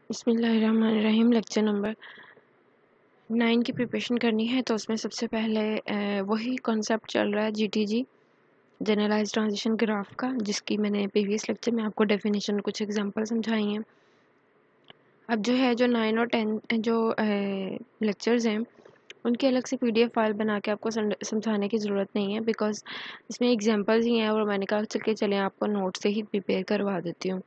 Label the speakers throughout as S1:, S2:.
S1: बिस्मिल्लाहिर्रहमानिर्रहीम। Lecture number 9 की preparation करनी है तो उसमें सबसे पहले वही कॉन्सेप्ट चल रहा है जीटीजी जनरलाइज ट्रांजिशन ग्राफ का, जिसकी मैंने प्रीवियस लेक्चर में आपको डेफिनेशन और कुछ एग्जांपल समझाई हैं। अब जो 9 और 10 जो लेक्चर्स हैं उनकी अलग से पीडीएफ फाइल बना के आपको समझाने की ज़रूरत नहीं है, बिकॉज इसमें एग्जांपल्स ही हैं और मैंने कहा चलें आपको नोट से ही प्रिपेयर करवा देती हूँ।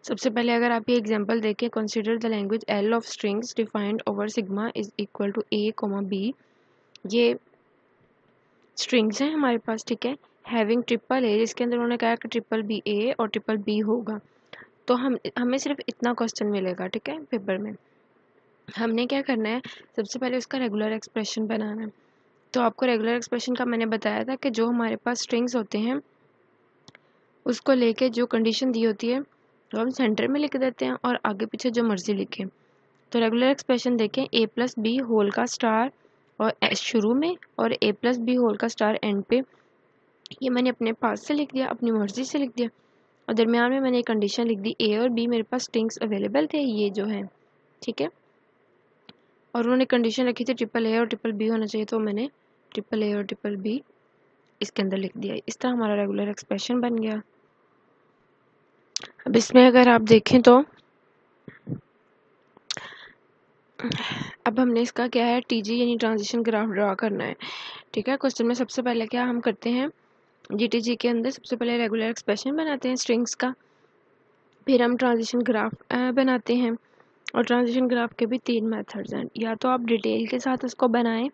S1: सबसे पहले अगर आप ये एग्जांपल देखें, consider the language L of strings defined over sigma is equal to A comma B. ये स्ट्रिंग्स हैं हमारे पास, ठीक है, हैविंग ट्रिपल ए, जिसके अंदर उन्होंने कहा कि ट्रिपल बी ए और ट्रिपल बी होगा। तो हमें सिर्फ इतना क्वेश्चन मिलेगा, ठीक है, पेपर में। हमने क्या करना है, सबसे पहले उसका रेगुलर एक्सप्रेशन बनाना है। तो आपको रेगुलर एक्सप्रेशन का मैंने बताया था कि जो हमारे पास स्ट्रिंग्स होते हैं उसको लेके जो कंडीशन दी होती है तो हम सेंटर में लिख देते हैं और आगे पीछे जो मर्जी लिखें। तो रेगुलर एक्सप्रेशन देखें, ए प्लस बी होल का स्टार और शुरू में और ए प्लस बी होल का स्टार एंड पे। ये मैंने अपने पास से लिख दिया, अपनी मर्जी से लिख दिया, और दरमियान में मैंने एक कंडीशन लिख दी, ए और बी मेरे पास स्ट्रिंग्स अवेलेबल थे, ये जो है, ठीक है। और उन्होंने कंडीशन रखी थी ट्रिपल ए और ट्रिपल बी होना चाहिए, तो मैंने ट्रिपल ए और ट्रिपल बी इसके अंदर लिख दिया। इस तरह हमारा रेगुलर एक्सप्रेशन बन गया। अब इसमें अगर आप देखें तो अब हमने इसका क्या है, टीजी यानी ट्रांजिशन ग्राफ ड्रा करना है, ठीक है। क्वेश्चन में सबसे पहले क्या हम करते हैं, जीटीजी के अंदर सबसे पहले रेगुलर एक्सप्रेशन बनाते हैं स्ट्रिंग्स का, फिर हम ट्रांजिशन ग्राफ बनाते हैं। और ट्रांजिशन ग्राफ के भी 3 मेथड्स हैं, या तो आप डिटेल के साथ उसको बनाएं,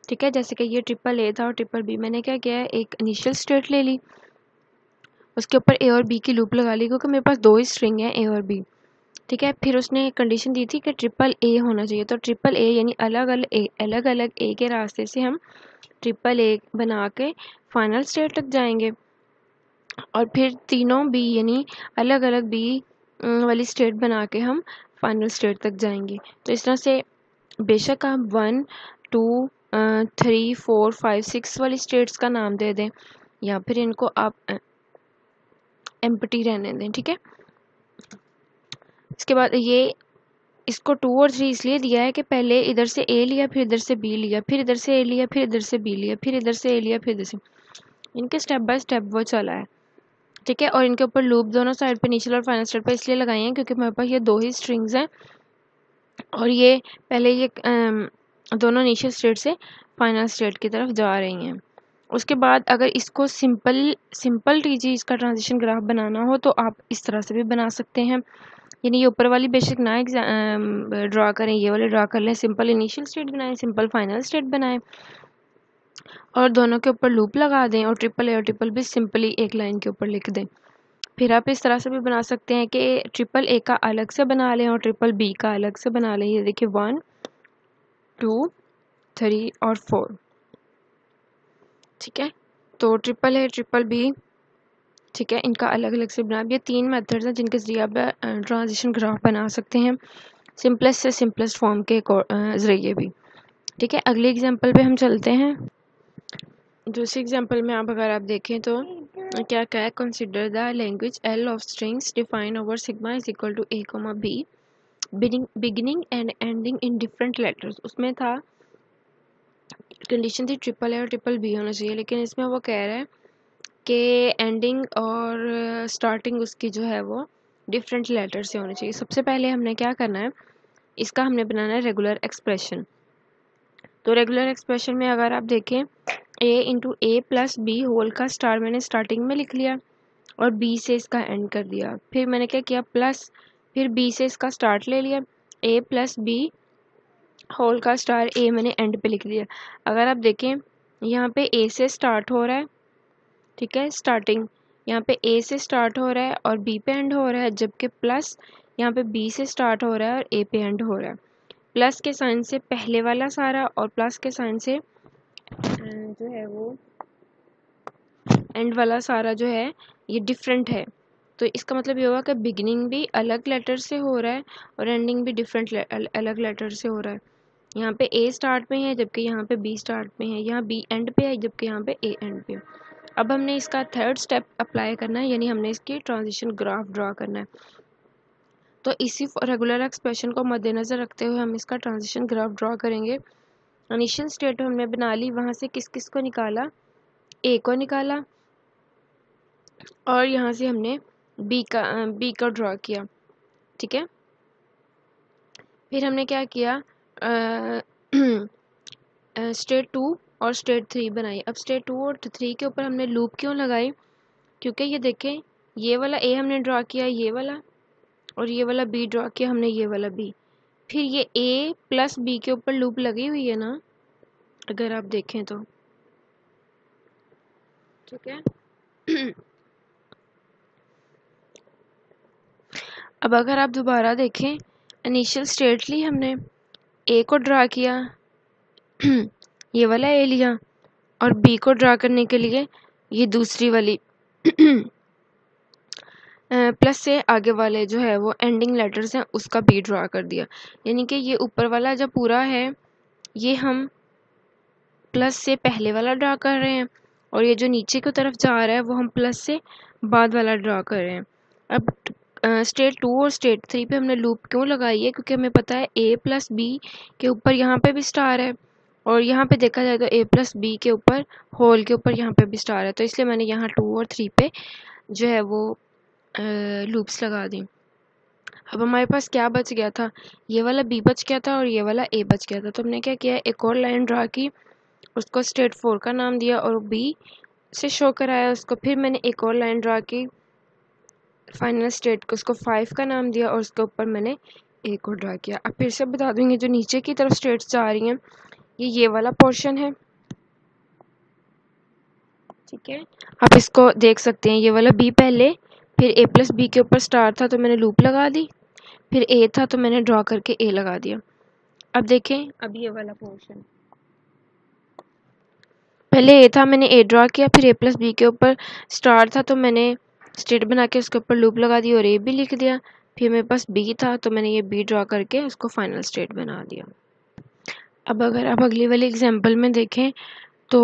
S1: ठीक है, जैसे कि ये ट्रिपल ए था और ट्रिपल बी, मैंने क्या किया है, एक इनिशियल स्टेट ले ली, उसके ऊपर ए और बी की लूप लगा ली, क्योंकि मेरे पास 2 ही स्ट्रिंग है ए और बी, ठीक है। फिर उसने एक कंडीशन दी थी कि ट्रिपल ए होना चाहिए, तो ट्रिपल ए यानी अलग अलग ए के रास्ते से हम ट्रिपल ए बना के फाइनल स्टेट तक जाएंगे, और फिर तीनों बी यानी अलग अलग बी वाली स्टेट बना के हम फाइनल स्टेट तक जाएंगे। तो इस तरह से बेशक आप 1 2 3 4 5 6 वाली स्टेट्स का नाम दे दें, या फिर इनको आप एम्प्टी रहने दें, ठीक है। इसके बाद ये इसको 2 और 3 इसलिए दिया है कि पहले इधर से ए लिया, फिर इधर से बी लिया, फिर इधर से ए लिया, फिर इधर से बी लिया, फिर इधर से ए लिया, फिर इधर से, इनके स्टेप बाय स्टेप वो चला है, ठीक है। और इनके ऊपर लूप दोनों साइड पे इनिशियल और फाइनल स्टेट पे इसलिए लगाई हैं क्योंकि मेरे पास ये 2 ही स्ट्रिंग्स हैं, और ये पहले ये दोनों इनिशियल स्टेट से फाइनल स्टेट की तरफ जा रही हैं। उसके बाद अगर इसको सिंपल टीजी इसका ट्रांजिशन ग्राफ बनाना हो तो आप इस तरह से भी बना सकते हैं, यानी ये ऊपर वाली बेशक ना ड्रा करें, ये वाले ड्रा कर लें, सिंपल इनिशियल स्टेट बनाएं, सिंपल फाइनल स्टेट बनाएं, और दोनों के ऊपर लूप लगा दें, और ट्रिपल ए और ट्रिपल बी सिंपली एक लाइन के ऊपर लिख दें। फिर आप इस तरह से भी बना सकते हैं कि ट्रिपल ए का अलग से बना लें और ट्रिपल बी का अलग से बना लें। ये देखिए 1 2 3 और 4, ठीक है। तो ट्रिपल ए ट्रिपल बी, ठीक है, इनका अलग अलग से बना। ये 3 मेथड्स हैं जिनके जरिए आप ट्रांजिशन ग्राफ बना सकते हैं, सिंपलेस्ट से सिंपलेस्ट फॉर्म के ज़रिए भी, ठीक है। अगले एग्जांपल पे हम चलते हैं। दूसरे एग्जांपल में अगर आप देखें तो क्या क्या है, consider the language L of strings define over sigma is equal to A comma B, beginning and ending in different letters. उसमें था कंडीशन थी ट्रिपल ए और ट्रिपल बी होना चाहिए, लेकिन इसमें वो कह रहा है कि एंडिंग और स्टार्टिंग उसकी जो है वो डिफरेंट लेटर से होनी चाहिए। सबसे पहले हमने क्या करना है, इसका हमने बनाना है रेगुलर एक्सप्रेशन। तो रेगुलर एक्सप्रेशन में अगर आप देखें, ए into A plus B whole का स्टार मैंने स्टार्टिंग में लिख लिया और बी से इसका एंड कर दिया। फिर मैंने क्या किया, प्लस, फिर बी से इसका स्टार्ट ले लिया, ए प्लस बी होल का स्टार ए मैंने एंड पे लिख दिया। अगर आप देखें यहाँ पे ए से स्टार्ट हो रहा है, ठीक है, स्टार्टिंग यहाँ पे ए से स्टार्ट हो रहा है और बी पे एंड हो रहा है, जबकि प्लस यहाँ पे बी से स्टार्ट हो रहा है और ए पे एंड हो रहा है। प्लस के साइन से पहले वाला सारा और प्लस के साइन से जो है वो एंड वाला सारा जो है ये डिफरेंट है। तो इसका मतलब ये होगा कि बिगिनिंग भी अलग लेटर से हो रहा है और एंडिंग भी डिफरेंट अलग लेटर से हो रहा है। यहाँ पे ए स्टार्ट में है जबकि यहाँ पे बी स्टार्ट में है, यहाँ बी एंड पे है जबकि यहाँ पे ए एंड पे है। अब हमने इसका थर्ड स्टेप अप्लाई करना है, यानी हमने इसकी ट्रांजिशन ग्राफ ड्रा करना है। तो इसी रेगुलर एक्सप्रेशन को मद्देनज़र रखते हुए हम इसका ट्रांजिशन ग्राफ ड्रॉ करेंगे। इनिशियल स्टेट हमने बना ली, वहाँ से किस किस को निकाला, ए को निकाला और यहाँ से हमने बी का ड्रॉ किया, ठीक है। फिर हमने क्या किया, स्टेट 2 और स्टेट 3 बनाई। अब स्टेट 2 और 3 के ऊपर हमने लूप क्यों लगाई, क्योंकि ये देखें ये वाला ए हमने ड्रॉ किया, ये वाला, और ये वाला बी ड्रॉ किया हमने, ये वाला बी। फिर ये ए प्लस बी के ऊपर लूप लगी हुई है ना, अगर आप देखें तो, ठीक है। अब अगर आप दोबारा देखें, इनिशियल स्टेट ली हमने, ए को ड्रा किया, ये वाला ए लिया, और बी को ड्रा करने के लिए ये दूसरी वाली प्लस से आगे वाले जो है वो एंडिंग लेटर्स हैं उसका बी ड्रा कर दिया। यानी कि ये ऊपर वाला जो पूरा है ये हम प्लस से पहले वाला ड्रा कर रहे हैं, और ये जो नीचे की तरफ जा रहा है वो हम प्लस से बाद वाला ड्रा कर रहे हैं। अब स्टेट 2 और स्टेट 3 पे हमने लूप क्यों लगाई है, क्योंकि हमें पता है ए प्लस बी के ऊपर यहाँ पे भी स्टार है, और यहाँ पे देखा जाए तो ए प्लस बी के ऊपर होल के ऊपर यहाँ पे भी स्टार है, तो इसलिए मैंने यहाँ 2 और 3 पे जो है वो लूप्स लगा दी। अब हमारे पास क्या बच गया था, ये वाला बी बच गया था और ये वाला ए बच गया था। तो हमने क्या किया, एक और लाइन ड्रा की, उसको स्टेट 4 का नाम दिया और बी से शो कराया उसको। फिर मैंने एक और लाइन ड्रा की फाइनल स्टेट को, उसको 5 का नाम दिया और उसके ऊपर मैंने ए को ड्रा किया। अब फिर से बता दूंगी, जो नीचे की तरफ स्टेट्स जा रही हैं ये वाला पोर्शन है, ठीक है। आप इसको देख सकते हैं, ये वाला बी पहले, फिर ए प्लस बी के ऊपर स्टार था तो मैंने लूप लगा दी, फिर ए था तो मैंने ड्रॉ करके ए लगा दिया। अब देखें, अब ये वाला पोर्शन, पहले ए था मैंने ए ड्रॉ किया, फिर ए प्लस बी के ऊपर स्टार था तो मैंने स्टेट बना के उसके ऊपर लूप लगा दी और ए भी लिख दिया। फिर मेरे पास बी था तो मैंने ये बी ड्रॉ करके उसको फाइनल स्टेट बना दिया। अब अगर आप अगली वाली एग्जांपल में देखें तो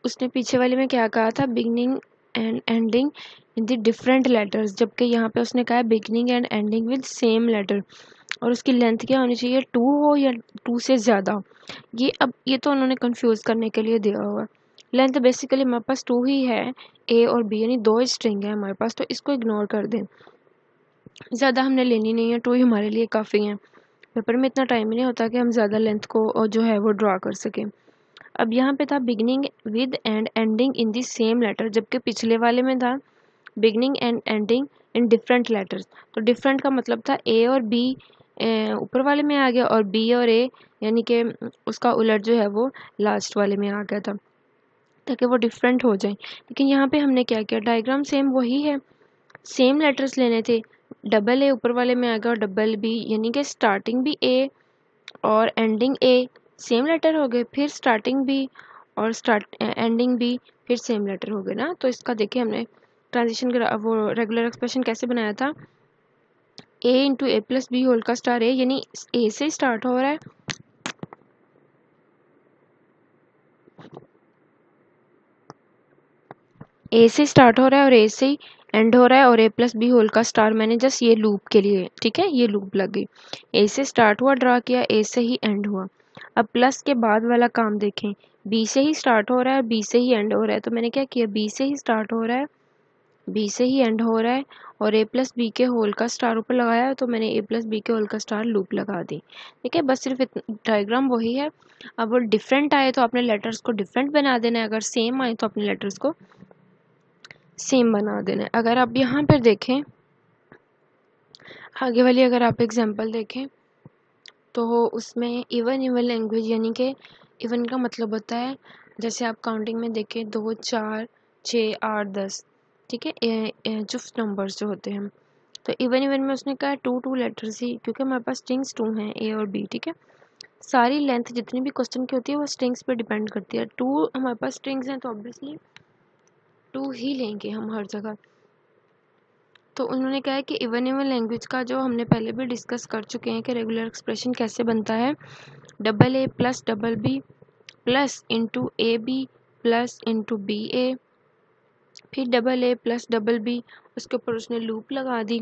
S1: उसने पीछे वाले में क्या कहा था, beginning and ending in the different letters, जबकि यहाँ पे उसने कहा है beginning and ending with same letter, और उसकी लेंथ क्या होनी चाहिए, 2 हो या 2 से ज़्यादा। ये तो उन्होंने कंफ्यूज करने के लिए दिया हुआ। लेंथ बेसिकली हमारे पास 2 ही है, ए और बी, यानी 2 स्ट्रिंग है हमारे पास, तो इसको इग्नोर कर दें, ज़्यादा हमने लेनी नहीं है, 2 ही हमारे लिए काफ़ी है। पेपर में इतना टाइम नहीं होता कि हम ज़्यादा लेंथ को जो है वो ड्रा कर सकें। अब यहाँ पे था beginning with and ending in the same letter, जबकि पिछले वाले में था beginning and ending in different letters. तो डिफरेंट का मतलब था ए और बी ऊपर वाले में आ गया और बी और ए यानी कि उसका उलट जो है वो लास्ट वाले में आ गया था, ताकि वो डिफरेंट हो जाए। लेकिन यहाँ पे हमने क्या किया, डायग्राम सेम वही है, सेम लेटर्स लेने थे, डबल ए ऊपर वाले में आ गया और डबल बी, यानी कि स्टार्टिंग भी ए और एंडिंग ए सेम लेटर हो गए, फिर स्टार्टिंग भी और एंडिंग भी फिर सेम लेटर हो गए ना। तो इसका देखिए हमने ट्रांजिशन वो रेगुलर एक्सप्रेशन कैसे बनाया था, ए into A plus B whole का स्टार ए, यानी ए से स्टार्ट हो रहा है, ए से स्टार्ट हो रहा है और ए से ही एंड हो रहा है, और ए प्लस बी होल का स्टार मैंने जस्ट ये लूप के लिए, ठीक है, ये लूप लग गई, ए से स्टार्ट हुआ ड्रा किया, ए से ही एंड हुआ। अब प्लस के बाद वाला काम देखें, बी से ही स्टार्ट हो रहा है, बी से ही एंड हो रहा है, तो मैंने क्या किया, बी से ही स्टार्ट हो रहा है, बी से ही एंड हो रहा है, और ए प्लस बी के होल का स्टार ऊपर लगाया, तो मैंने ए प्लस बी के होल का स्टार लूप लगा दी, ठीक है। बस सिर्फ डायग्राम वही है। अब वो डिफरेंट आए तो अपने लेटर्स को डिफरेंट बना देना है, अगर सेम आए तो अपने लेटर्स को सेम बना देना है। अगर आप यहाँ पर देखें आगे वाली, अगर आप एग्जांपल देखें तो उसमें इवन लैंग्वेज, यानी कि इवन का मतलब होता है, जैसे आप काउंटिंग में देखें 2 4 6 8 10, ठीक है, जो नंबर्स जो होते हैं, तो इवन में उसने कहा 2 लेटर्स ही, क्योंकि हमारे पास स्ट्रिंग्स 2 हैं, ए और बी, ठीक है। सारी लेंथ जितनी भी क्वेश्चन की होती है वो स्ट्रिंग्स पे डिपेंड करती है। 2 हमारे पास स्ट्रिंग्स हैं तो ऑब्वियसली 2 ही लेंगे हम हर जगह। तो उन्होंने कहा है कि इवन लैंग्वेज का जो हमने पहले भी डिस्कस कर चुके हैं कि रेगुलर एक्सप्रेशन कैसे बनता है, double A plus double B plus into A B plus into B A, फिर double A plus double B, उसके ऊपर उसने लूप लगा दी,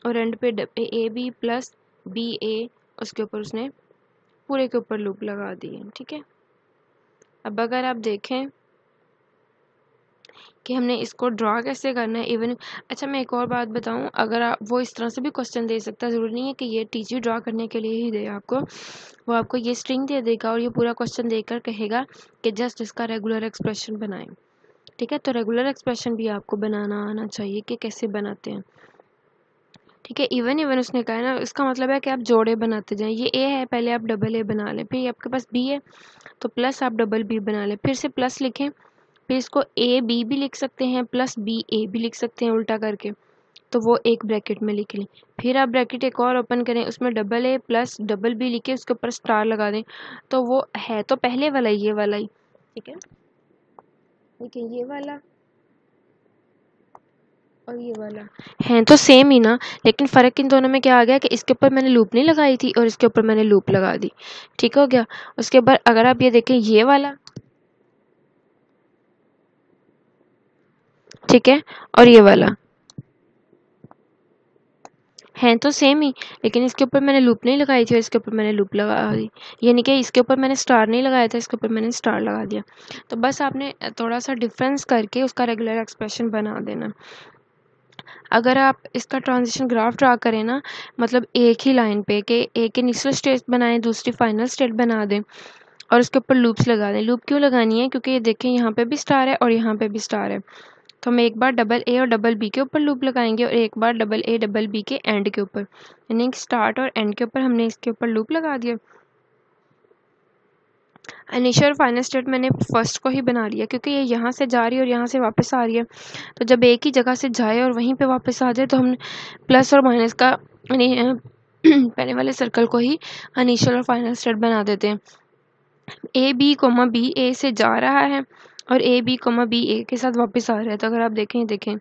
S1: और एंड पे A B plus B A, उसके ऊपर उसने पूरे के ऊपर लूप लगा दी है। ठीक है, अब अगर आप देखें कि हमने इसको ड्रा कैसे करना है इवन, अच्छा मैं एक और बात बताऊं, अगर आप वो इस तरह से भी क्वेश्चन दे सकता है, ज़रूरी नहीं है कि ये टीजी ड्रा करने के लिए ही दे आपको, वो आपको ये स्ट्रिंग दे देगा और ये पूरा क्वेश्चन देकर कहेगा कि जस्ट इसका रेगुलर एक्सप्रेशन बनाएं। ठीक है, तो रेगुलर एक्सप्रेशन भी आपको बनाना आना चाहिए कि कैसे बनाते हैं। ठीक है, इवन उसने कहा है ना, इसका मतलब है कि आप जोड़े बनाते जाएं। ये ए है, पहले आप डबल ए बना लें, फिर आपके पास बी है तो प्लस आप डबल बी बना लें, फिर से प्लस लिखें, फिर इसको ए बी भी लिख सकते हैं, प्लस बी ए भी लिख सकते हैं उल्टा करके, तो वो एक ब्रैकेट में लिख लें। फिर आप ब्रैकेट एक और ओपन करें, उसमें double A plus double B लिखे, उसके ऊपर स्टार लगा दें, तो वो है तो पहले वाला ही, ये वाला ही। ठीक है, देखिए ये वाला और ये वाला हैं तो सेम ही ना, लेकिन फ़र्क इन दोनों में क्या आ गया कि इसके ऊपर मैंने लूप नहीं लगाई थी और इसके ऊपर मैंने लूप लगा दी। ठीक हो गया। उसके बाद अगर आप ये देखें, ये वाला, ठीक है, और ये वाला हैं तो सेम ही, लेकिन इसके ऊपर मैंने लूप नहीं लगाई थी और इसके ऊपर मैंने लूप लगा दी, यानी कि इसके ऊपर मैंने स्टार नहीं लगाया था, इसके ऊपर मैंने स्टार लगा दिया। तो बस आपने थोड़ा सा डिफरेंस करके उसका रेगुलर एक्सप्रेशन बना देना। अगर आप इसका ट्रांजिशन ग्राफ ड्रा करें ना, मतलब एक ही लाइन पे कि एक इनिशियल स्टेट बनाएं, दूसरी फाइनल स्टेट बना दें और उसके ऊपर लूप्स लगा दें। लूप क्यों लगानी है? क्योंकि ये देखें यहाँ पे भी स्टार है और यहाँ पे भी स्टार है, तो हम एक बार डबल ए और डबल बी के ऊपर लूप लगाएंगे और एक बार डबल ए डबल बी के एंड के ऊपर, यानी स्टार्ट और एंड के ऊपर हमने इसके ऊपर लूप लगा दिया। इनिशियल और फाइनल स्टेट मैंने फर्स्ट को ही बना लिया क्योंकि ये यहाँ से जा रही है और यहाँ से वापस आ रही है, तो जब एक ही जगह से जाए और वहीं पे वापस आ जाए तो हम प्लस और माइनस का पहले वाले सर्कल को ही इनिशियल और फाइनल स्टेट बना देते हैं। ए बी कोमा बी ए से जा रहा है और ए बी कोमा बी ए के साथ वापस आ रहा है, तो अगर आप देखें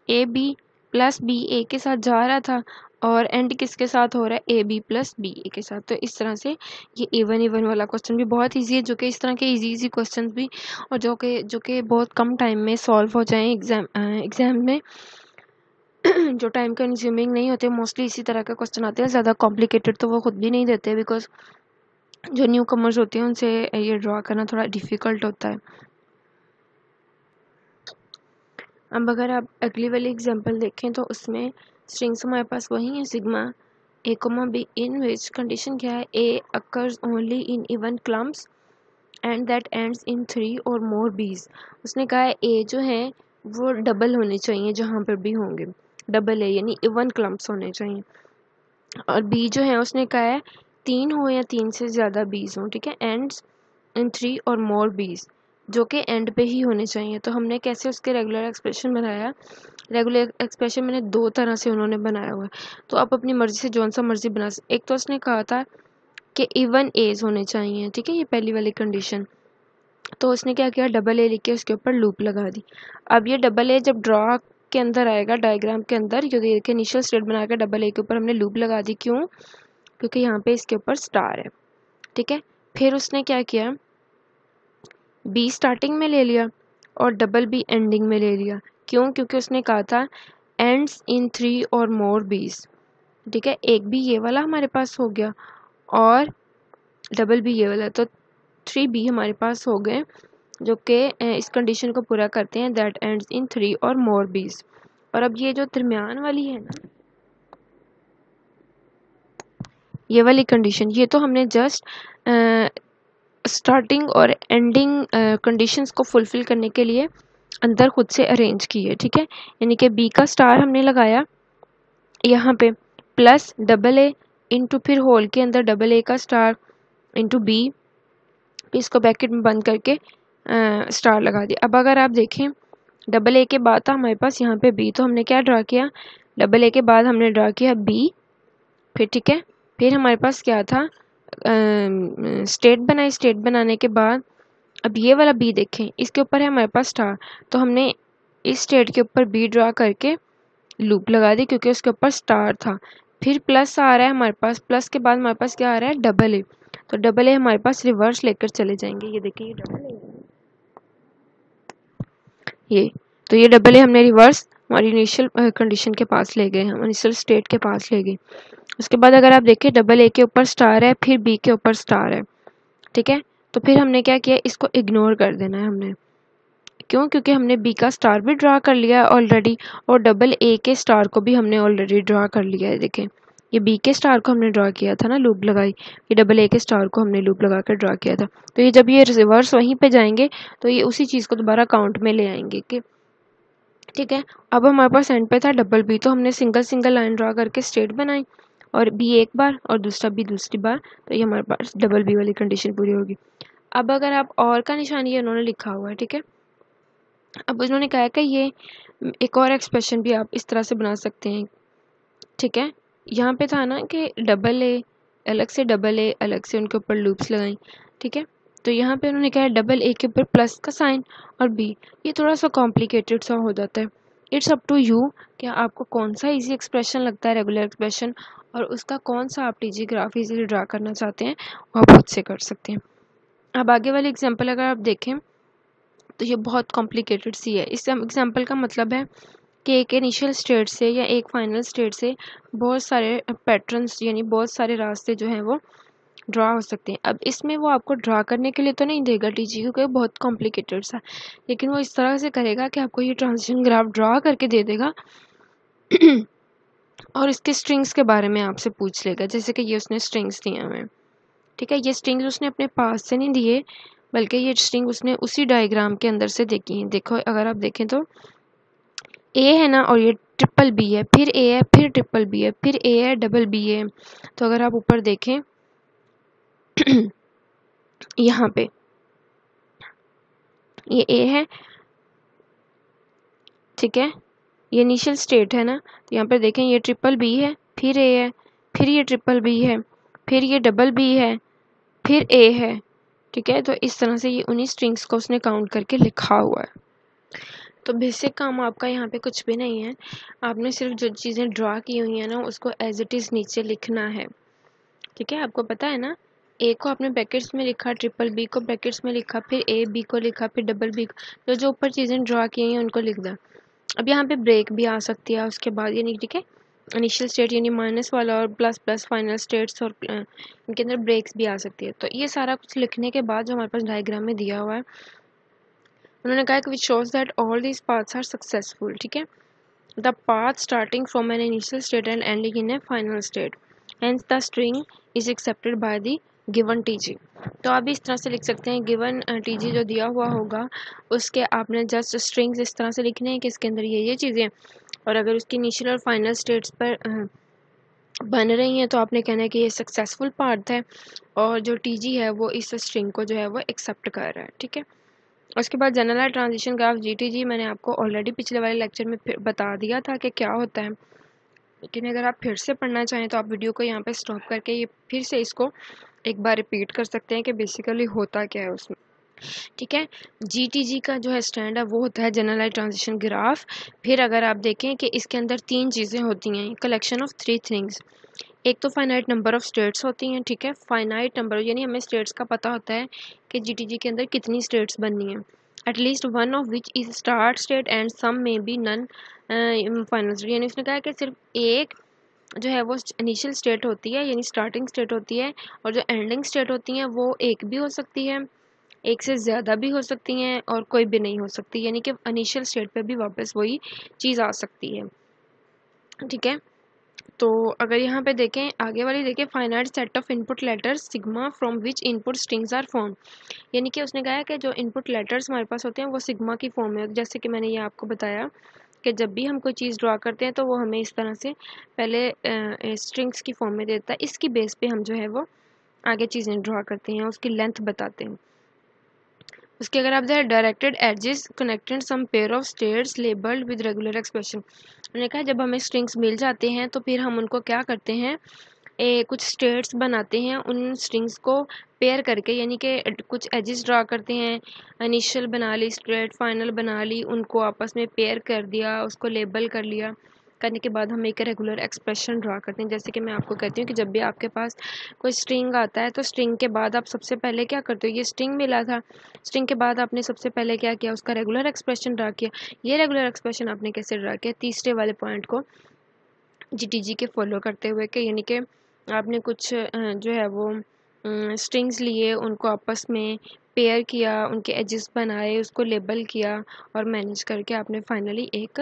S1: ए बी प्लस बी ए के साथ जा रहा था और एंड किसके साथ हो रहा है? ए बी प्लस बी ए के साथ। तो इस तरह से ये इवन वाला क्वेश्चन भी बहुत इजी है, जो कि इस तरह के इजी क्वेश्चन भी और जो कि बहुत कम टाइम में सॉल्व हो जाएं एग्जाम में जो टाइम कंज्यूमिंग नहीं होते, मोस्टली इसी तरह का क्वेश्चन आते हैं। ज़्यादा कॉम्प्लिकेटेड तो वो खुद भी नहीं देते, बिकॉज जो न्यू कमर्स होते हैं उनसे ये ड्रा करना थोड़ा डिफ़िकल्ट होता है। अब अगर आप अगली वाली एग्जांपल देखें तो उसमें स्ट्रिंग्स हमारे पास वही है, sigma A comma B, in which condition क्या है? A occurs only in even clumps and that ends in 3 or मोर बीज। उसने कहा है ए जो है वो डबल होने चाहिए, जहाँ पर भी होंगे डबल है, यानी इवन क्लम्प्स होने चाहिए, और बी जो है उसने कहा है 3 हो या 3 से ज़्यादा बीज हों। ठीक है, एंड्स इन 3 और मोर बीज, जो कि एंड पे ही होने चाहिए। तो हमने कैसे उसके रेगुलर एक्सप्रेशन बनाया? रेगुलर एक्सप्रेशन मैंने दो तरह से उन्होंने बनाया हुआ है, तो आप अपनी मर्जी से जौन सा मर्जी बना सकते। एक तो उसने कहा था कि इवन एज होने चाहिए, ठीक है, ये पहली वाली कंडीशन, तो उसने क्या किया? डबल ए लिख के उसके ऊपर लूप लगा दी। अब ये डबल ए जब ड्रॉ के अंदर आएगा, डायग्राम के अंदर, क्योंकि देखिए इनिशियल स्टेट बना के डबल ए के ऊपर हमने लूप लगा दी, क्यों? क्योंकि यहाँ पे इसके ऊपर स्टार है। ठीक है, फिर उसने क्या किया? बी स्टार्टिंग में ले लिया और डबल बी एंडिंग में ले लिया, क्यों? क्योंकि उसने कहा था एंड्स इन 3 और मोर बीज। ठीक है, एक भी ये वाला हमारे पास हो गया और डबल बी ये वाला, तो 3 बी हमारे पास हो गए, जो कि इस कंडीशन को पूरा करते हैं, दैट एंड्स इन 3 और मोर बीज। और अब ये जो दरमियान वाली है ना, ये वाली कंडीशन, ये तो हमने जस्ट स्टार्टिंग और एंडिंग कंडीशंस को फुलफिल करने के लिए अंदर खुद से अरेंज की है। ठीक है, यानी कि बी का स्टार हमने लगाया यहाँ पे, प्लस डबल ए इंटू फिर होल के अंदर डबल ए का स्टार इंटू बी, इसको ब्रैकेट में बंद करके स्टार लगा दिया। अब अगर आप देखें, डबल ए के बाद था हमारे पास यहाँ पे बी, तो हमने क्या ड्रा किया? डबल ए के बाद हमने ड्रा किया बी, फिर ठीक है, फिर हमारे पास क्या था? स्टेट बनाई, स्टेट बनाने के बाद अब ये वाला बी देखें, इसके ऊपर है हमारे पास स्टार, तो हमने इस स्टेट के ऊपर बी ड्रा करके लूप लगा दी क्योंकि उसके ऊपर स्टार था। फिर प्लस आ रहा है हमारे पास, प्लस के बाद हमारे पास क्या आ रहा है? डबल ए, तो डबल ए हमारे पास रिवर्स लेकर चले जाएंगे। ये देखिए, ये डबल ए, ये तो ये डबल ए हमने रिवर्स हमारी इनिशियल कंडीशन के पास ले गए, हम इनिशियल स्टेट के पास ले गए। उसके बाद अगर आप देखें डबल ए के ऊपर स्टार है, फिर बी के ऊपर स्टार है, ठीक है। तो फिर हमने क्या किया, इसको इग्नोर कर देना है हमने। क्यों? क्योंकि हमने बी का स्टार भी ड्रा कर लिया है ऑलरेडी, और डबल ए के स्टार को भी हमने ऑलरेडी ड्रा कर लिया है। देखें, ये बी के स्टार को हमने ड्रा किया था ना, लूप लगाई, ये डबल ए के स्टार को हमने लूप लगा कर ड्रा किया था। तो ये जब ये रिवर्स वहीं पे जाएंगे तो ये उसी चीज़ को दोबारा काउंट में ले आएंगे कि ठीक है। अब हमारे पास एंड पे था डबल बी, तो हमने सिंगल सिंगल लाइन ड्रा करके स्टेट बनाई, और बी एक बार और दूसरा बी दूसरी बार, तो ये हमारे पास डबल बी वाली कंडीशन पूरी होगी। अब अगर आप और का निशान ये उन्होंने लिखा हुआ है, ठीक है। अब उन्होंने कहा है कि ये एक और एक्सप्रेशन भी आप इस तरह से बना सकते हैं, ठीक है। यहाँ पे था ना कि डबल ए अलग से, डबल ए अलग से, उनके ऊपर लूप्स लगाई, ठीक है। तो यहाँ पे उन्होंने कहा है डबल ए के ऊपर प्लस का साइन और बी, ये थोड़ा सा कॉम्प्लिकेटेड सा हो जाता है। इट्स अप टू यू कि आपको कौन सा इजी एक्सप्रेशन लगता है, रेगुलर एक्सप्रेशन, और उसका कौन सा आप टीजी ग्राफ इजीली ड्रा करना चाहते हैं, आप खुद से कर सकते हैं। अब आगे वाली एग्जाम्पल अगर आप देखें तो ये बहुत कॉम्प्लिकेटेड सी है। इस एग्जाम्पल का मतलब है कि एक इनिशियल स्टेट से या एक फाइनल स्टेट से बहुत सारे पैटर्न्स यानी बहुत सारे रास्ते जो हैं वो ड्रा हो सकते हैं। अब इसमें वो आपको ड्रा करने के लिए तो नहीं देगा टीजी, क्योंकि बहुत कॉम्प्लिकेटेड सा, लेकिन वो इस तरह से करेगा कि आपको ये ट्रांजिशन ग्राफ ड्रा करके दे देगा और इसके स्ट्रिंग्स के बारे में आपसे पूछ लेगा, जैसे कि ये उसने स्ट्रिंग्स दिए हमें, ठीक है। ये स्ट्रिंग्स उसने अपने पास से नहीं दिए, बल्कि ये स्ट्रिंग उसने उसी डायग्राम के अंदर से देखी है। देखो, अगर आप देखें तो ए है ना, और ये ट्रिपल बी है, फिर ए है, फिर ट्रिपल बी है, फिर ए है, डबल बी है। तो अगर आप ऊपर देखें यहाँ पे ये ए है, ठीक है, ये इनिशियल स्टेट है ना। तो यहाँ पे देखें ये ट्रिपल बी है, फिर ए है, फिर ये ट्रिपल बी है, फिर ये डबल बी है, फिर ए है, ठीक है। तो इस तरह से ये उन्हीं स्ट्रिंग्स को उसने काउंट करके लिखा हुआ है। तो बेसिक काम आपका यहाँ पे कुछ भी नहीं है, आपने सिर्फ जो चीज़ें ड्रा की हुई हैं ना उसको एज इट इज़ नीचे लिखना है, ठीक है। आपको पता है ना, ए को आपने ब्रैकेट्स में लिखा, ट्रिपल बी को ब्रैकेट्स में लिखा, फिर ए बी को लिखा, फिर डबल बी को, जो ऊपर चीज़ें ड्रा की हैं उनको लिख दो। अब यहाँ पे ब्रेक भी आ सकती है उसके बाद, यानी ठीक है, इनिशियल स्टेट यानी माइनस वाला और प्लस प्लस फाइनल स्टेट्स, और इनके अंदर ब्रेक्स भी आ सकती है। तो ये सारा कुछ लिखने के बाद जो हमारे पास डायग्राम में दिया हुआ है, उन्होंने कहा कि which shows that all these paths are successful, ठीक है। The path starting from an initial state and ending in a final state, hence the string is accepted by the given TG. तो आप भी इस तरह से लिख सकते हैं, गिवन टीजी जो दिया हुआ होगा उसके आपने जस्ट स्ट्रिंग्स इस तरह से लिखने हैं कि इसके अंदर ये चीज़ें, और अगर उसकी इनिशियल और फाइनल स्टेट्स पर बन रही हैं तो आपने कहना है कि ये सक्सेसफुल पार्ट है, और जो टीजी है वो इस स्ट्रिंग को जो है वो एक्सेप्ट कर रहा है, ठीक है। उसके बाद जनरल ट्रांजिशन ग्राफ जीटीजी मैंने आपको ऑलरेडी पिछले वाले लेक्चर में फिर बता दिया था कि क्या होता है, लेकिन अगर आप फिर से पढ़ना चाहें तो आप वीडियो को यहाँ पे स्टॉप करके ये फिर से इसको एक बार रिपीट कर सकते हैं कि बेसिकली होता क्या है उसमें, ठीक है। जीटीजी का जो है स्टैंड है वो होता है जनरलाइज ट्रांजिशन ग्राफ। फिर अगर आप देखें कि इसके अंदर तीन चीज़ें होती हैं, कलेक्शन ऑफ थ्री थिंग्स। एक तो फाइनाइट नंबर ऑफ स्टेट्स होती हैं, ठीक है, फाइनाइट नंबर यानी हमें स्टेट्स का पता होता है कि जीटीजी के अंदर कितनी स्टेट्स बननी है, at least one of which is start state and some में बी नन फाइनल स्टेट। यानी उसने कहा है कि सिर्फ एक जो है वो इनिशियल स्टेट होती है यानी स्टार्टिंग स्टेट होती है, और जो एंडिंग स्टेट होती हैं वो एक भी हो सकती है, एक से ज़्यादा भी हो सकती हैं, और कोई भी नहीं हो सकती, यानी कि इनिशियल स्टेट पे भी वापस वही चीज़ आ सकती है, ठीक है। तो अगर यहाँ पे देखें, आगे वाली देखें, finite set of input letters sigma from which input strings are form. यानी कि उसने कहा है कि जो इनपुट लेटर्स हमारे पास होते हैं वो सिग्मा की फॉर्म में, जैसे कि मैंने ये आपको बताया कि जब भी हम कोई चीज़ ड्रा करते हैं तो वो हमें इस तरह से पहले स्ट्रिंग्स की फॉर्म में देता है, इसकी बेस पे हम जो है वो आगे चीज़ें ड्रा करते हैं, उसकी लेंथ बताते हैं। उसके अगर आप देखें, directed edges connected some pair of states labelled with regular expression. उन्होंने कहा जब हमें स्ट्रिंग्स मिल जाते हैं तो फिर हम उनको क्या करते हैं, कुछ स्टेट्स बनाते हैं, उन स्ट्रिंग्स को पेयर करके, यानी कि कुछ एजेस ड्रा करते हैं, इनिशियल बना ली स्टेट, फाइनल बना ली, उनको आपस में पेयर कर दिया, उसको लेबल कर लिया, करने के बाद हम एक रेगुलर एक्सप्रेशन ड्रा करते हैं। जैसे कि मैं आपको कहती हूँ कि जब भी आपके पास कोई स्ट्रिंग आता है तो स्ट्रिंग के बाद आप सबसे पहले क्या करते हो, ये स्ट्रिंग मिला था, स्ट्रिंग के बाद आपने सबसे पहले क्या किया, उसका रेगुलर एक्सप्रेशन ड्रा किया। ये रेगुलर एक्सप्रेशन आपने कैसे ड्रा किया, तीसरे वाले पॉइंट को GTG के फॉलो करते हुए कि यानी कि आपने कुछ जो है वो स्ट्रिंग्स लिए, उनको आपस में पेयर किया, उनके एजेस बनाए, उसको लेबल किया और मैनेज करके आपने फाइनली एक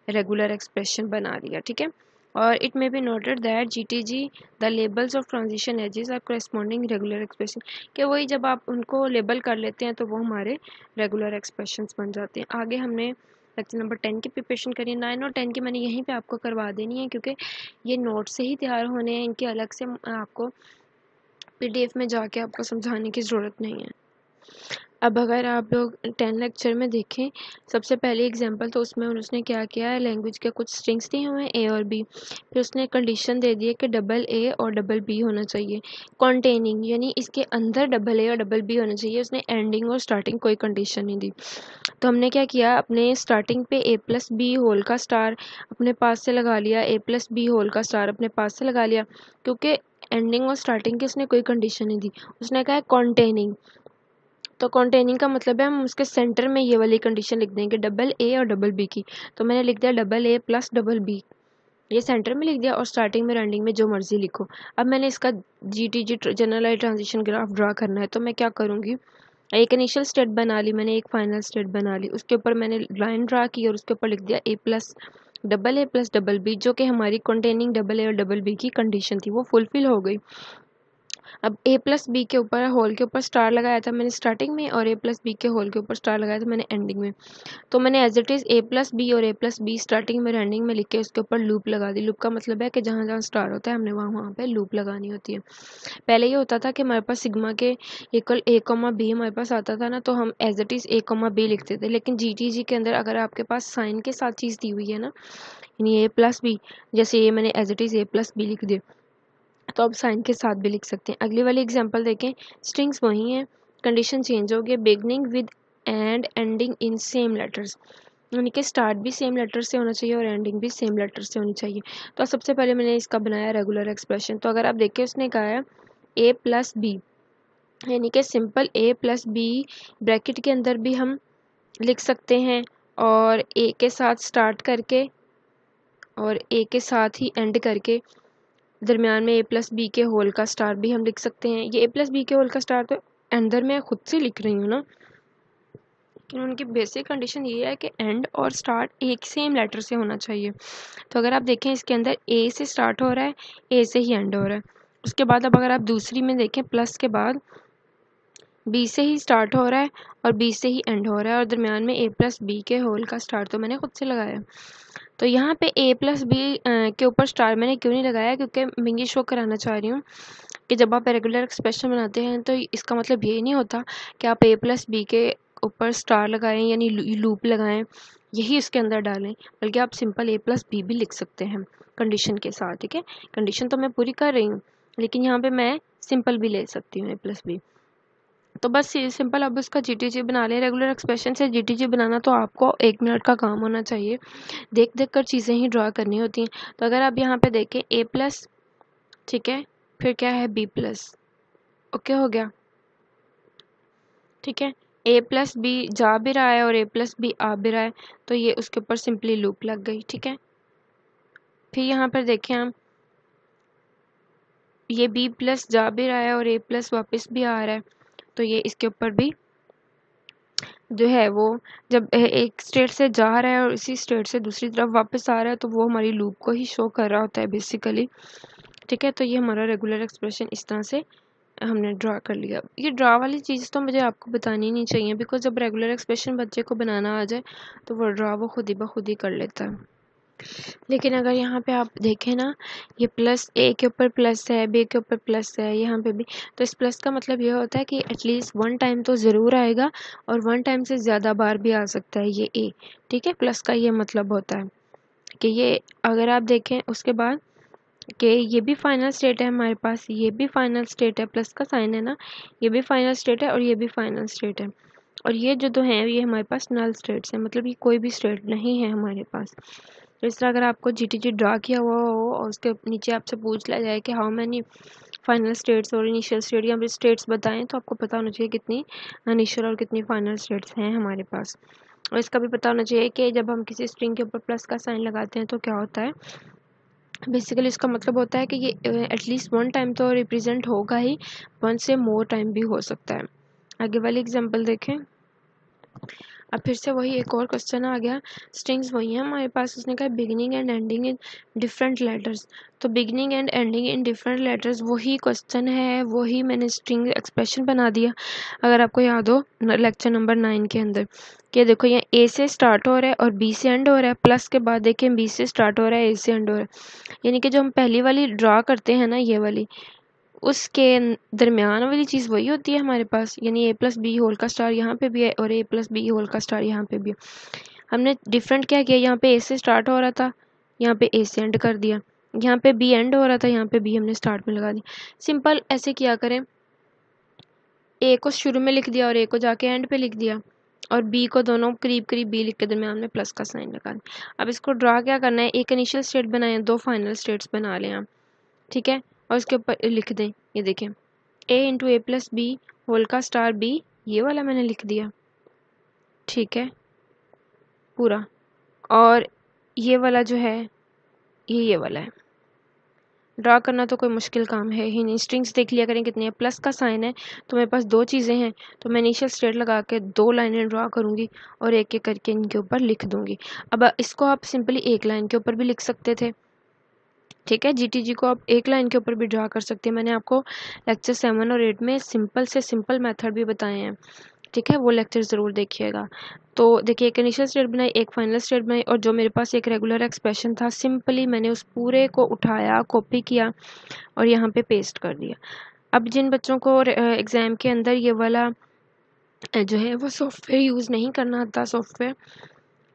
S1: रेगुलर एक्सप्रेशन बना लिया। ठीक है, और it may be noted that GTG the labels of transition edges are corresponding regular expression, कि वही जब आप उनको लेबल कर लेते हैं तो वो हमारे रेगुलर एक्सप्रेशंस बन जाते हैं। आगे हमने लेक्चर नंबर 10 की प्रिपरेशन करी। 9 और 10 की मैंने यहीं पे आपको करवा देनी है, क्योंकि ये नोट से ही तैयार होने हैं, इनके अलग से आपको PDF में जाके आपको समझाने की ज़रूरत नहीं है। अब अगर आप लोग 10 लेक्चर में देखें, सबसे पहले एग्जांपल तो उसमें उसने क्या किया है, लैंग्वेज के कुछ स्ट्रिंग्स दिए हुए हैं A और B, फिर उसने कंडीशन दे दी है कि डबल A और डबल B होना चाहिए, कॉन्टेनिंग यानी इसके अंदर डबल A और डबल B होना चाहिए। उसने एंडिंग और स्टार्टिंग कोई कंडीशन नहीं दी। तो हमने क्या किया, अपने स्टार्टिंग पे A+B होल का स्टार अपने पास से लगा लिया, A+B होल का स्टार अपने पास से लगा लिया, क्योंकि एंडिंग और स्टार्टिंग की उसने कोई कंडीशन नहीं दी। उसने कहा कॉन्टेनिंग, तो कॉन्टेनिंग का मतलब है हम उसके सेंटर में ये वाली कंडीशन लिख देंगे, डबल A और डबल B की। तो मैंने लिख दिया double A plus double B, ये सेंटर में लिख दिया, और स्टार्टिंग में एंडिंग में जो मर्जी लिखो। अब मैंने इसका GTG generalized transition graph draw करना है, तो मैं क्या करूँगी, एक इनिशियल स्टेट बना ली मैंने, एक फाइनल स्टेट बना ली, उसके ऊपर मैंने लाइन ड्रा की और उसके ऊपर लिख दिया A प्लस डबल B, जो कि हमारी कंटेनिंग डबल A और डबल B की कंडीशन थी, वो फुलफिल हो गई। अब A+B के ऊपर होल के ऊपर स्टार लगाया था मैंने स्टार्टिंग में, और A+B के होल के ऊपर स्टार लगाया था मैंने एंडिंग में। तो मैंने एज इट इज़ A+B और A+B स्टार्टिंग में एंडिंग में लिख के उसके ऊपर लूप लगा दी। लूप का मतलब है कि जहाँ जहाँ स्टार होता है हमने वहाँ वहाँ पे लूप लगानी होती है। पहले ये होता था कि हमारे पास सिग्मा के इक्वल A, B हमारे पास आता था ना, तो हम as it is A, B लिखते थे। लेकिन GTG के अंदर अगर आपके पास साइन के साथ चीज़ दी हुई है ना, यानी A+B, जैसे ये मैंने एज इट इज़ A+B लिख दिया, तो अब साइन के साथ भी लिख सकते हैं। अगली वाली एग्जांपल देखें, स्ट्रिंग्स वही हैं, कंडीशन चेंज हो गई, beginning with and ending in same letters, यानी कि स्टार्ट भी सेम लेटर से होना चाहिए और एंडिंग भी सेम लेटर से होनी चाहिए। तो सबसे पहले मैंने इसका बनाया रेगुलर एक्सप्रेशन। तो अगर आप देखें, उसने कहा है A+B, यानी कि सिंपल A+B ब्रैकेट के अंदर भी हम लिख सकते हैं, और A के साथ स्टार्ट करके और A के साथ ही एंड करके दरमियान में A+B के होल का स्टार भी हम लिख सकते हैं। ये A+B के होल का स्टार तो अंदर मैं खुद से लिख रही हूँ ना, लेकिन उनकी बेसिक कंडीशन ये है कि एंड और स्टार्ट एक सेम लेटर से होना चाहिए। तो अगर आप देखें, इसके अंदर A से स्टार्ट हो रहा है, A से ही एंड हो रहा है। उसके बाद अब अगर आप दूसरी में देखें, प्लस के बाद B से ही स्टार्ट हो रहा है और B से ही एंड हो रहा है, और दरमियान में A+B के होल का स्टार तो मैंने खुद से लगाया। तो यहाँ पे A+B के ऊपर स्टार मैंने क्यों नहीं लगाया, क्योंकि मैं ये शो कराना चाह रही हूँ कि जब आप रेगुलर एक्सप्रेशन बनाते हैं तो इसका मतलब ये नहीं होता कि आप A+B के ऊपर स्टार लगाएं यानी लूप लगाएं, यही उसके अंदर डालें, बल्कि आप सिंपल A+B भी लिख सकते हैं कंडीशन के साथ। ठीक है, कंडीशन तो मैं पूरी कर रही हूँ, लेकिन यहाँ पे मैं सिंपल भी ले सकती हूँ A+B। तो बस ये सिंपल अब उसका GTG बना लें। रेगुलर एक्सप्रेशन से GTG बनाना तो आपको 1 मिनट का काम होना चाहिए, देख देख कर चीज़ें ही ड्रा करनी होती हैं। तो अगर आप यहाँ पे देखें A+, ठीक है, फिर क्या है B+, ओके हो गया। ठीक है, A+B जा भी रहा है और A+B आ भी रहा है, तो ये उसके ऊपर सिंपली लूप लग गई। ठीक है, फिर यहाँ पर देखें हम, ये B+ जा भी रहा है और A+ वापस भी आ रहा है, तो ये इसके ऊपर भी जो है वो जब एक स्टेट से जा रहा है और इसी स्टेट से दूसरी तरफ वापस आ रहा है, तो वो हमारी लूप को ही शो कर रहा होता है बेसिकली। ठीक है, तो ये हमारा रेगुलर एक्सप्रेशन इस तरह से हमने ड्रा कर लिया। ये ड्रा वाली चीज़ तो मुझे आपको बतानी नहीं चाहिए, बिकॉज जब रेगुलर एक्सप्रेशन बच्चे को बनाना आ जाए तो वो ड्रा वो खुद ही बखुद ही कर लेता है। लेकिन अगर यहाँ पे आप देखें ना, ये प्लस A के ऊपर प्लस है, B के ऊपर प्लस है, यहाँ पे भी, तो इस प्लस का मतलब ये होता है कि एटलीस्ट 1 टाइम तो ज़रूर आएगा और 1 टाइम से ज़्यादा बार भी आ सकता है ये A। ठीक है, प्लस का ये मतलब होता है कि ये अगर आप देखें उसके बाद कि ये भी फाइनल स्टेट है हमारे पास, ये भी फाइनल स्टेट है, प्लस का साइन है ना, ये भी फाइनल स्टेट है और ये भी फाइनल स्टेट है, और ये जो दो हैं ये हमारे पास नल स्टेट्स हैं, मतलब ये कोई भी स्टेट नहीं है हमारे पास। तो इस तरह अगर आपको जीटीजी ड्रा किया हुआ हो और उसके नीचे आपसे पूछ लिया जाए कि हाउ मैनी फाइनल स्टेट्स और इनिशियल स्टेट या फिर स्टेट्स बताएं, तो आपको पता होना चाहिए कितनी इनिशियल और कितनी फाइनल स्टेट्स हैं हमारे पास। और इसका भी पता होना चाहिए कि जब हम किसी स्ट्रिंग के ऊपर प्लस का साइन लगाते हैं तो क्या होता है। बेसिकली इसका मतलब होता है कि ये एटलीस्ट वन टाइम तो रिप्रेजेंट होगा ही, वन से मोर टाइम भी हो सकता है। आगे वाली एग्जांपल देखें। अब फिर से वही एक और क्वेश्चन आ गया। स्ट्रिंग्स वही है हमारे पास, उसने कहा beginning and ending in different letters. तो beginning and ending in different letters वही क्वेश्चन है, वही मैंने स्ट्रिंग एक्सप्रेशन बना दिया। अगर आपको याद हो लेक्चर नंबर 9 के अंदर कि देखो यहाँ ए से स्टार्ट हो रहा है और बी से एंड हो रहा है, प्लस के बाद देखिए बी से स्टार्ट हो रहा है, ए से एंड हो रहा है। यानी कि जो हम पहली वाली ड्रा करते हैं ना, ये वाली, उसके दरमियान वाली चीज़ वही होती है हमारे पास। यानी ए प्लस बी होल का स्टार यहाँ पे भी है और ए प्लस बी होल का स्टार यहाँ पे भी है। हमने डिफरेंट क्या किया, यहाँ पे ए से स्टार्ट हो रहा था, यहाँ पे ए से एंड कर दिया। यहाँ पे बी एंड हो रहा था, यहाँ पे बी हमने स्टार्ट में लगा दिया। सिंपल ऐसे किया करें, ए को शुरू में लिख दिया और ए को जाके एंड पे लिख दिया, और बी को दोनों करीब करीब बी लिख के दरमियान में प्लस का साइन लगा दिया। अब इसको ड्रा क्या करना है, एक इनिशियल स्टेट बनाए, दो फाइनल स्टेट्स बना लें आप, ठीक है। और उसके ऊपर लिख दें, ये देखें a into A plus B whole का स्टार बी, ये वाला मैंने लिख दिया, ठीक है पूरा। और ये वाला जो है ये वाला है। ड्रा करना तो कोई मुश्किल काम है ही नहीं। स्ट्रिंग्स देख लिया करें कितनी है, प्लस का साइन है तो मेरे पास दो चीज़ें हैं, तो मैं इनिशियल स्टेट लगा के दो लाइनें ड्रा करूँगी और एक एक करके इनके ऊपर लिख दूँगी। अब इसको आप सिंपली एक लाइन के ऊपर भी लिख सकते थे, ठीक है। जीटीजी को आप एक लाइन के ऊपर भी ड्रा कर सकते हैं। मैंने आपको लेक्चर 7 और 8 में सिंपल से सिंपल मेथड भी बताए हैं, ठीक है, वो लेक्चर ज़रूर देखिएगा। तो देखिए एक इनिशियल स्टेट बनाई, एक फाइनल स्टेट बनाई, और जो मेरे पास एक रेगुलर एक्सप्रेशन था, सिंपली मैंने उस पूरे को उठाया, कॉपी किया और यहाँ पे पेस्ट कर दिया। अब जिन बच्चों को एग्ज़ाम के अंदर ये वाला जो है वो सॉफ्टवेयर यूज़ नहीं करना आता, सॉफ्टवेयर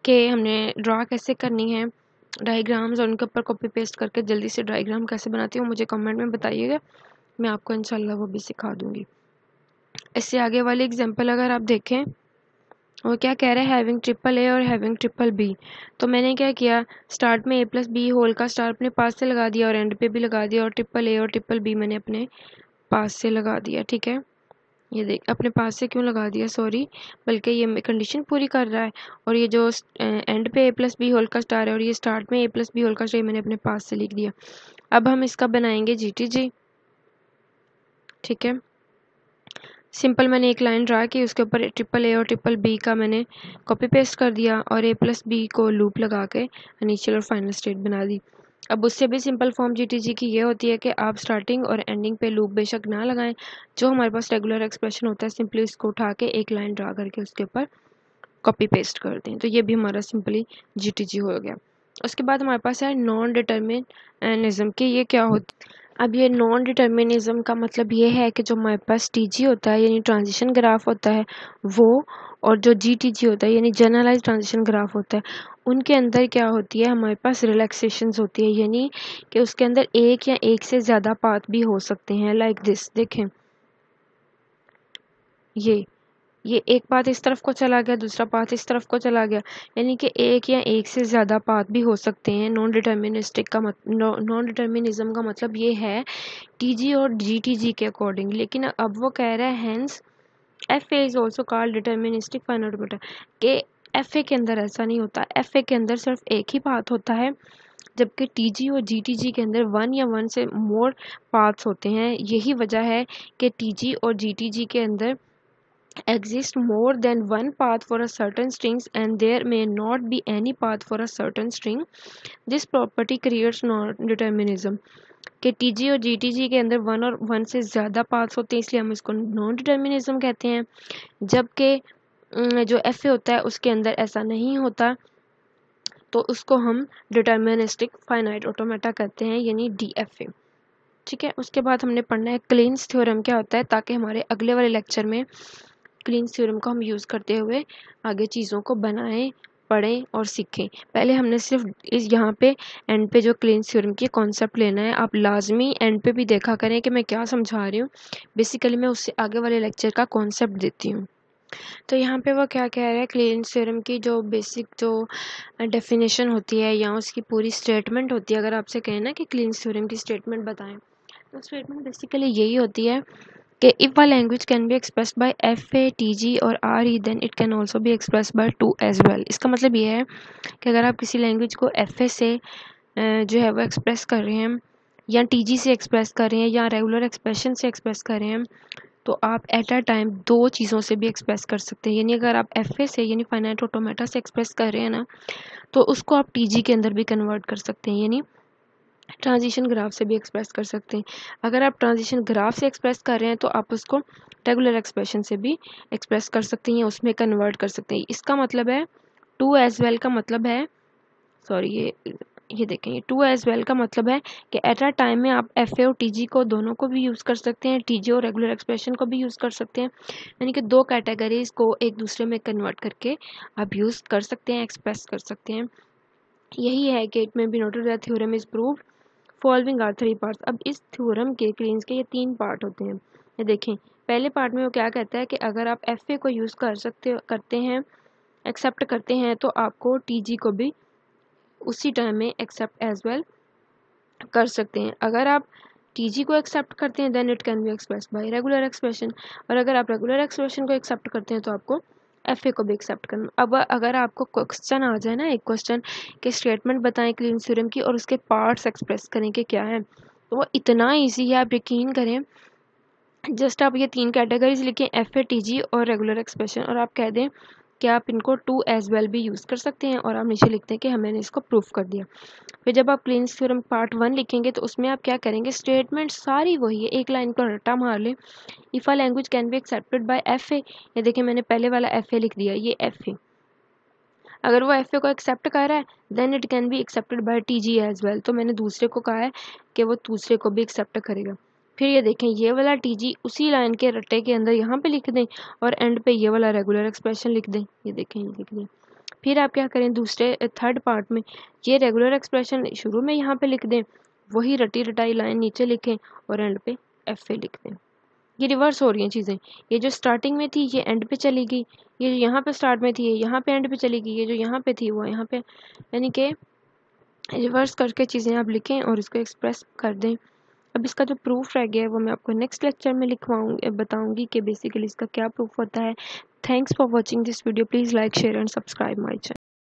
S1: के हमने ड्रा कैसे करनी है डायग्राम्स और उनके ऊपर कॉपी पेस्ट करके जल्दी से डायग्राम कैसे बनाती हूँ, मुझे कमेंट में बताइएगा, मैं आपको इंशाल्लाह वो भी सिखा दूँगी। इससे आगे वाली एग्जांपल अगर आप देखें, वो क्या कह रहा है, हैविंग ट्रिपल ए और हैविंग ट्रिपल बी। तो मैंने क्या किया, स्टार्ट में ए प्लस बी होल का स्टार अपने पास से लगा दिया और एंड पे भी लगा दिया, और ट्रिपल ए और ट्रिपल बी मैंने अपने पास से लगा दिया, ठीक है। ये देख अपने पास से क्यों लगा दिया, सॉरी, बल्कि ये कंडीशन पूरी कर रहा है। और ये जो एंड पे ए प्लस बी होल का स्टार है और ये स्टार्ट में ए प्लस बी होल का स्टार मैंने अपने पास से लिख दिया। अब हम इसका बनाएंगे जीटीजी, ठीक है। सिंपल मैंने एक लाइन ड्रा की, उसके ऊपर ट्रिपल ए और ट्रिपल बी का मैंने कॉपी पेस्ट कर दिया और ए प्लस बी को लूप लगा के इनिशियल और फाइनल स्टेट बना दी। अब उससे भी सिंपल फॉर्म जीटीजी की ये होती है कि आप स्टार्टिंग और एंडिंग पे लूप बेशक ना लगाएं, जो हमारे पास रेगुलर एक्सप्रेशन होता है सिंपली उसको उठा के एक लाइन ड्रा करके उसके ऊपर कॉपी पेस्ट कर दें, तो ये भी हमारा सिंपली जीटीजी हो गया। उसके बाद हमारे पास है नॉन डिटर्मिनिज्म की, ये क्या होती। अब ये नॉन डिटर्मिनिज्म का मतलब ये है कि जो हमारे पास टीजी होता है यानी ट्रांजिशन ग्राफ होता है वो, और जो जीटीजी होता है यानी जनरलाइज ट्रांजिशन ग्राफ होता है, उनके अंदर क्या होती है, हमारे पास रिलैक्सेशंस होती है, यानी कि उसके अंदर एक या एक से ज़्यादा पाथ भी हो सकते हैं। लाइक दिस, देखें ये एक पाथ इस तरफ को चला गया, दूसरा पाथ इस तरफ को चला गया, यानी कि एक या एक से ज़्यादा पाथ भी हो सकते हैं। नॉन डिटर्मिनिज्म का मतलब ये है टीजी और जीटीजी के अकॉर्डिंग। लेकिन अब वो कह रहा है hence F A is also called deterministic finite automata, कि एफ ए के अंदर ऐसा नहीं होता, एफ ए के अंदर सिर्फ एक ही पाथ होता है, जबकि टीजी और जीटीजी के अंदर वन या वन से मोर पाथ्स होते हैं। यही वजह है कि टीजी और जीटीजी के अंदर exist more than one path for a certain strings and there may not be any path for a certain string. This property creates non-determinism, कि टीजी और जीटीजी के अंदर वन और वन से ज़्यादा पाथ्स होते हैं, इसलिए हम इसको नॉन डिटर्मिनिज्म कहते हैं। जबकि जो एफ ए होता है उसके अंदर ऐसा नहीं होता, तो उसको हम डिटर्मिनिस्टिक फाइनाइट ऑटोमेटा कहते हैं, यानी डीएफए, ठीक है। उसके बाद हमने पढ़ना है क्लीन्स थ्योरम क्या होता है, ताकि हमारे अगले वाले लेक्चर में क्लीन्स थ्योरम को हम यूज़ करते हुए आगे चीज़ों को बनाएं, पढ़ें और सीखें। पहले हमने सिर्फ इस यहाँ पे एंड पे जो क्लीन्स थ्योरम की कॉन्सेप्ट लेना है। आप लाजमी एंड पे भी देखा करें कि मैं क्या समझा रही हूँ, बेसिकली मैं उससे आगे वाले लेक्चर का कॉन्सेप्ट देती हूँ। तो यहाँ पे वो क्या कह रहा है, क्लीरेंस थ्योरम की जो बेसिक जो डेफिनेशन होती है या उसकी पूरी स्टेटमेंट होती है, अगर आपसे कहें ना कि क्लीरेंस थ्योरम की स्टेटमेंट बताएं, तो स्टेटमेंट बेसिकली यही होती है कि if a language can be expressed by F A T G or R E then it can also be expressed by two as well. इसका मतलब ये है कि अगर आप किसी लैंग्वेज को एफ ए से जो है वो एक्सप्रेस कर रहे हैं, या टी जी से एक्सप्रेस कर रहे हैं, या रेगुलर एक्सप्रेशन से एक्सप्रेस कर रहे हैं, तो आप एट अ टाइम दो चीज़ों से भी एक्सप्रेस कर सकते हैं। यानी अगर आप एफ ए से यानी फाइनाइट ऑटोमेटा से एक्सप्रेस कर रहे हैं ना, तो उसको आप टी जी के अंदर भी कन्वर्ट कर सकते हैं, यानी ट्रांजिशन ग्राफ से भी एक्सप्रेस कर सकते हैं। अगर आप ट्रांजिशन ग्राफ से एक्सप्रेस कर रहे हैं तो आप उसको रेगुलर एक्सप्रेशन से भी एक्सप्रेस कर सकते हैं या उसमें कन्वर्ट कर सकते हैं। इसका मतलब है टू एज वेल का मतलब है, सॉरी ये देखें, ये टू एज वेल का मतलब है कि एट अ टाइम में आप एफ ए और टी जी को दोनों को भी यूज़ कर सकते हैं, टी जी और रेगुलर एक्सप्रेशन को भी यूज़ कर सकते हैं। यानी कि दो कैटेगरीज को एक दूसरे में कन्वर्ट करके आप यूज़ कर सकते हैं, एक्सप्रेस कर सकते हैं। यही है कि it may be noted that theorem is prove following are three parts. अब इस थ्योरम के क्लीरेंस के ये तीन पार्ट होते हैं। ये देखें, पहले पार्ट में वो क्या कहता है कि अगर आप एफ ए को यूज़ करते हैं, एक्सेप्ट करते हैं, तो आपको टी जी को भी उसी टाइम में एक्सेप्ट एज वेल कर सकते हैं। अगर आप टी जी को एक्सेप्ट करते हैं then it can be express by regular expression, और अगर आप रेगुलर एक्सप्रेशन को एक्सेप्ट करते हैं तो आपको एफ ए को भी एक्सेप्ट करना। अब अगर आपको क्वेश्चन आ जाए ना, एक क्वेश्चन के स्टेटमेंट बताएं क्लीरेंस थ्योरम की और उसके पार्ट्स एक्सप्रेस करें कि क्या है, तो वो इतना ईजी है, आप यकीन करें। जस्ट आप ये तीन कैटेगरीज लिखें, एफ ए टी जी और रेगुलर एक्सप्रेशन, और आप कह दें कि आप इनको टू एज वेल भी यूज़ कर सकते हैं, और आप नीचे लिखते हैं कि हमने इसको प्रूफ कर दिया। फिर जब आप क्लीरेंस थ्योरम पार्ट 1 लिखेंगे तो उसमें आप क्या करेंगे, स्टेटमेंट सारी वही है, एक लाइन पर रट्टा मार लें। If a language can be accepted bye F ए, ये देखिए मैंने पहले वाला एफ ए लिख दिया, ये एफ ए। अगर वो एफ ए को एक्सेप्ट कर रहा है then it can be accepted by T G as well, तो मैंने दूसरे को कहा है कि वो दूसरे को भी एक्सेप्ट करेगा। फिर ये देखें, ये वाला टी जी उसी लाइन के रट्टे के अंदर यहाँ पे लिख दें, और एंड पे ये वाला रेगुलर एक्सप्रेशन लिख दें। ये देखें, ये लिख दें। फिर आप क्या करें, दूसरे थर्ड पार्ट में ये रेगुलर एक्सप्रेशन शुरू में यहाँ पे लिख दें, वही रटी रटाई लाइन नीचे लिखें, और एंड पे एफ ए लिख दें। ये रिवर्स हो रही हैं चीज़ें, ये जो स्टार्टिंग में थी ये एंड पे चली गई, ये जो यहाँ पे स्टार्ट में थी ये यहाँ पे एंड पे चली गई, ये जो यहाँ पे थी वो यहाँ पे, यानी कि रिवर्स करके चीज़ें आप लिखें और इसको एक्सप्रेस कर दें। अब इसका जो प्रूफ रह गया है वो मैं आपको नेक्स्ट लेक्चर में बताऊंगी कि बेसिकली इसका क्या प्रूफ होता है। Thanks for watching this video, please like share and subscribe my channel.